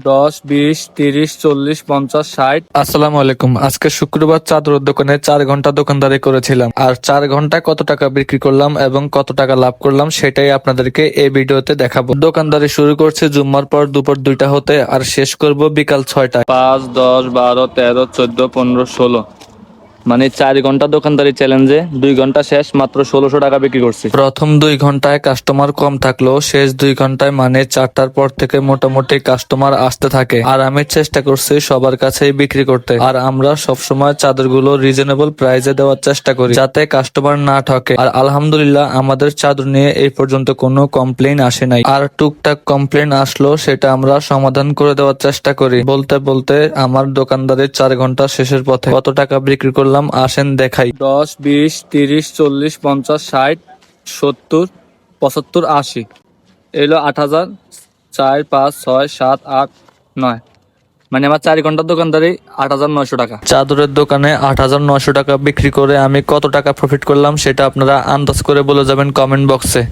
10, 20, 30, 40, 50, 60। আসসালামু আলাইকুম। আজকে শুক্রবার চাদরের দোকানে 4 ঘন্টা দোকানদারি করেছিলাম, আর 4 ঘন্টায় কত টাকা বিক্রি করলাম এবং কত টাকা লাভ করলাম সেটাই আপনাদেরকে এই ভিডিওতে দেখাবো। দোকানদারি শুরু করছে জুম্মার পর দুপুর 2টা হতে, আর শেষ করব বিকাল 6টায়। 5, 10, 12, 13, 14, 15, 16, মানে 4 ঘন্টা দোকানদারি চ্যালেঞ্জে 2 ঘন্টা শেষ মাত্র 1600 টাকা বিক্রি করছি। প্রথম 2 ঘন্টায় কাস্টমার কম থাকলেও শেষ 2 ঘন্টায় মানে 4টার পর থেকে মোটামুটি কাস্টমার আসতে থাকে, আর আমি চেষ্টা করছি সবার কাছেই বিক্রি করতে। আর আমরা সবসময় চাদরগুলো রিজনেবল প্রাইসে দেওয়ার চেষ্টা করি যাতে কাস্টমার না ঠকে। আর আলহামদুলিল্লাহ আমাদের চাদর নিয়ে এই পর্যন্ত কোনো কমপ্লেইন আসে নাই, আর টুকটাক কমপ্লেইন আসলো সেটা আমরা সমাধান করে দেওয়ার চেষ্টা করি। বলতে বলতে আমার দোকানদারির 4 ঘন্টা শেষের পথে। কত টাকা বিক্রি করলাম আসেন দেখাই। 10, 20, 30, 40, 50, 60, 70, 75, 80, এলো 8,000। 4, 5, 6, 7, 8, 9, মানে আমার 4 ঘন্টার দোকানদারি 8,900 টাকা। চাদরের দোকানে 8,900 টাকা বিক্রি করে আমি কত টাকা প্রফিট করলাম সেটা আপনারা আন্দাজ করে বলে যাবেন কমেন্ট বক্সে।